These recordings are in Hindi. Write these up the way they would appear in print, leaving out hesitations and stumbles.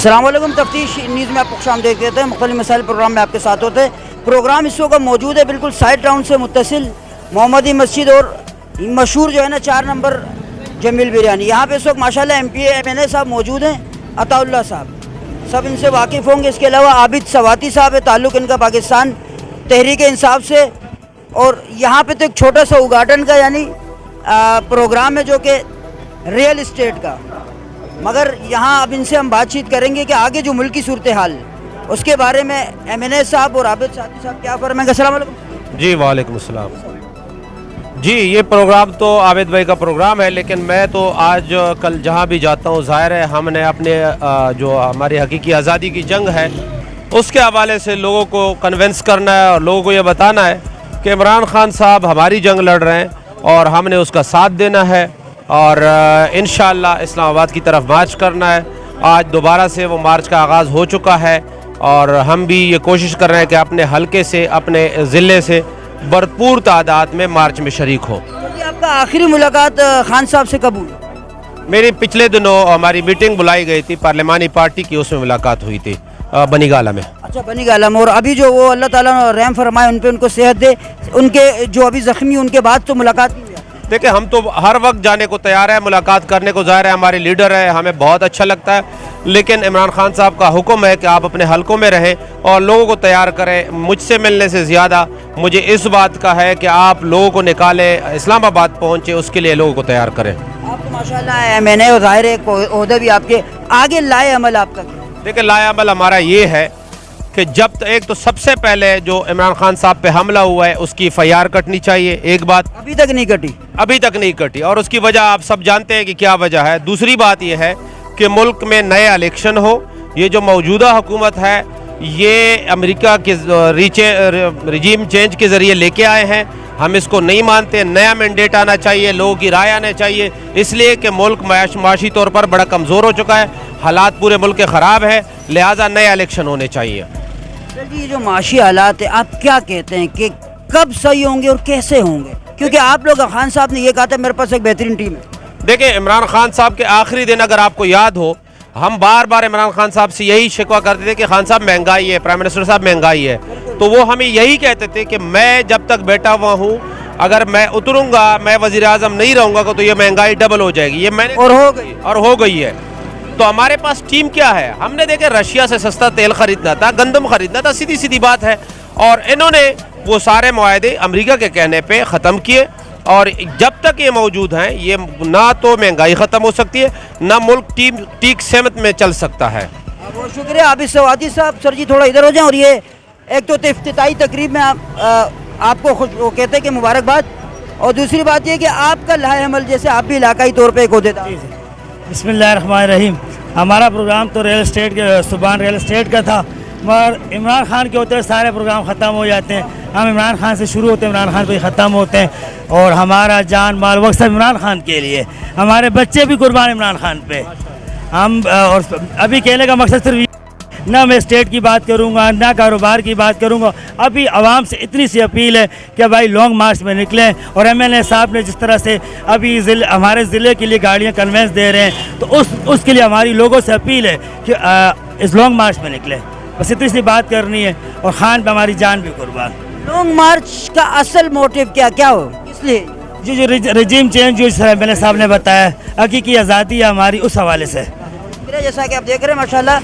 अस्सलाम वालेकुम। तफ्तीश न्यूज़ में आपको खुशामदीद कहते हैं। मुख्तलिफ मसाइल प्रोग्राम में आपके साथ होते हैं। प्रोग्राम इस वक्त मौजूद है बिल्कुल साइड टाउन से मुत्तसिल मोहम्मदी मस्जिद और मशहूर जो है ना 4 नंबर जमील बिरयानी। यहाँ पे इस वक्त माशाल्लाह MPA MNA साहब मौजूद हैं, अताउल्लाह साहब, सब इनसे वाकिफ़ होंगे। इसके अलावा आबिद सवाती साहब है, ताल्लुक़ इनका पाकिस्तान तहरीक इंसाफ से। और यहाँ पे तो एक छोटा सा उद्घाटन का यानी प्रोग्राम है जो कि रियल इस्टेट का, मगर यहाँ अब इनसे हम बातचीत करेंगे कि आगे जो मुल्क की सूरत हाल उसके बारे में MNA साहब और आबिद सवाती साहब क्या फरमाएंगे। अस्सलाम वालेकुम। जी वालेकुम अस्सलाम। जी ये प्रोग्राम तो आबिद भाई का प्रोग्राम है, लेकिन मैं तो आज कल जहाँ भी जाता हूँ ज़ाहिर है हमने अपने जो हमारी हकीकी आज़ादी की जंग है उसके हवाले से लोगों को कन्विंस करना है और लोगों को ये बताना है कि इमरान खान साहब हमारी जंग लड़ रहे हैं और हमने उसका साथ देना है और इंशाअल्लाह इस्लामाबाद की तरफ मार्च करना है। आज दोबारा से वो मार्च का आगाज़ हो चुका है और हम भी ये कोशिश कर रहे हैं कि अपने हलके से अपने ज़िले से भरपूर तादाद में मार्च में शरीक हो। तो आपका आखिरी मुलाकात खान साहब से कब हुई? मेरी पिछले दिनों हमारी मीटिंग बुलाई गई थी पार्लिमानी पार्टी की, उसमें मुलाकात हुई थी बनीगाला में। अच्छा, बनीगाला में। और अभी जो वो अल्लाह ताला रहम फरमाए उन पे, उनको सेहत दे, उनके जो अभी ज़ख्मी उनके बाद तो मुलाकात नहीं हुई? देखिए हम तो हर वक्त जाने को तैयार है, मुलाकात करने को ज़ाहिर है हमारे लीडर है, हमें बहुत अच्छा लगता है, लेकिन इमरान खान साहब का हुक्म है कि आप अपने हलकों में रहें और लोगों को तैयार करें। मुझसे मिलने से ज़्यादा मुझे इस बात का है कि आप लोगों को निकालें, इस्लामाबाद पहुँचे, उसके लिए लोगों को तैयार करें। आप तो माशाल्लाह MNA और ज़ाहिर है ओहदा भी आपके आगे लाए अमल आपका क्या? देखिए लाया अमल हमारा ये है कि जब एक तो सबसे पहले जो इमरान खान साहब पे हमला हुआ है उसकी FIR कटनी चाहिए। एक बात अभी तक नहीं कटी, अभी तक नहीं कटी और उसकी वजह आप सब जानते हैं कि क्या वजह है। दूसरी बात यह है कि मुल्क में नए इलेक्शन हो। ये जो मौजूदा हुकूमत है ये अमेरिका के रिजीम चेंज के ज़रिए लेके आए हैं, हम इसको नहीं मानते। नया मैंडेट आना चाहिए, लोगों की राय आना चाहिए, इसलिए कि मुल्क माशी तौर पर बड़ा कमज़ोर हो चुका है, हालात पूरे मुल्क के ख़राब है, लिहाजा नए इलेक्शन होने चाहिए। जी ये जो माशी हालात है आप क्या कहते हैं कि कब सही होंगे और कैसे होंगे? क्योंकि आप लोग खान साहब ने ये कहा था मेरे पास एक बेहतरीन टीम है। देखिए इमरान खान साहब के आखिरी दिन अगर आपको याद हो, हम बार बार इमरान खान साहब से यही शिकवा करते थे कि खान साहब महंगाई है, प्राइम मिनिस्टर साहब महंगाई है, तो वो हमें यही कहते थे कि मैं जब तक बैठा हुआ हूँ अगर मैं उतरूँगा, मैं वज़ीर आज़म नहीं रहूँगा तो ये महंगाई डबल हो जाएगी। ये मैंने और हो गई है। तो हमारे पास टीम क्या है? हमने देखे रशिया से सस्ता तेल खरीदना था, गंदम खरीदना था, सीधी सीधी बात है। और इन्होंने वो सारे मुआहदे अमेरिका के कहने पे ख़त्म किए और जब तक ये मौजूद हैं ये ना तो महंगाई ख़त्म हो सकती है, ना मुल्क ठीक सहमत में चल सकता है। बहुत शुक्रिया आबिद सवाती साहब। सर जी थोड़ा इधर हो जाएं। और ये एक तो इफ्तिताई तकरीब में आपको वो कहते हैं कि मुबारकबाद, और दूसरी बात ये कि आपका लाहे अमल जैसे आप भी इलाकाई तौर पर एक ओहदेदार। बिस्मिल्लाहिर्रहमानिर्रहीम। हमारा प्रोग्राम तो रियल इस्टेट के सुबहान रियल इस्टेट का था, मगर इमरान खान के होते सारे प्रोग्राम ख़त्म हो जाते हैं। हम इमरान खान से शुरू होते हैं, इमरान खान पे ख़त्म होते हैं और हमारा जान माल वक्त सब इमरान खान के लिए, हमारे बच्चे भी कुर्बान इमरान खान पे। हम और अभी कहने का मकसद सिर्फ ना मैं स्टेट की बात करूँगा ना कारोबार की बात करूँगा। अभी आवाम से इतनी सी अपील है कि भाई लॉन्ग मार्च में निकलें और MNA साहब ने जिस तरह से अभी हमारे ज़िले के लिए गाड़ियाँ कन्वेंस दे रहे हैं तो उसके लिए हमारी लोगों से अपील है कि इस लॉन्ग मार्च में निकलें। बस इतनी सी बात करनी है और खान पे हमारी जान भी कुर्बान। लॉन्ग मार्च का असल मोटिव क्या हो? इसलिए जो रजीम चेंज जो MNA साहब ने बताया, हकीकी आज़ादी है हमारी, उस हवाले से। जैसा कि आप देख रहे हैं माशाल्लाह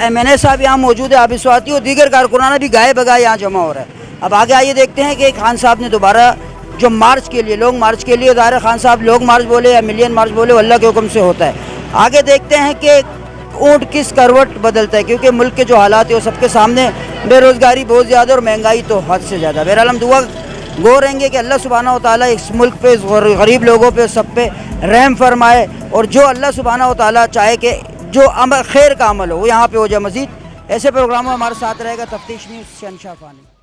MNA साहब यहाँ मौजूद है, आबिद सवाती और दीगर कारकुनाना भी गाए बगाए यहाँ जमा हो रहा है। अब आगे आइए देखते हैं कि खान साहब ने दोबारा जो मार्च के लिए, लॉन्ग मार्च के लिए, ज़ाहिर खान साहब लॉन्ग मार्च बोले या मिलियन मार्च बोले, अल्लाह के हुक्म से होता है। आगे देखते हैं कि ऊँट किस करवट बदलता है, क्योंकि मुल्क के जो हालात है वो सबके सामने, बेरोज़गारी बहुत ज़्यादा और महंगाई तो हद से ज़्यादा। बहरहाल हम दुआ गो रहेंगे कि अल्लाह सुब्हानहू व तआला इस मुल्क पे, गरीब लोगों पे, सब पे रहम फरमाए और जो अल्लाह सुब्हानहू व तआला चाहे कि जो अमल खैर का अमल हो वो यहाँ पे हो जाए मज़ीद। ऐसे प्रोग्रामों हमारे साथ रहेगा तफ्तीश न्यूज़ शहनशाह फ़ानी।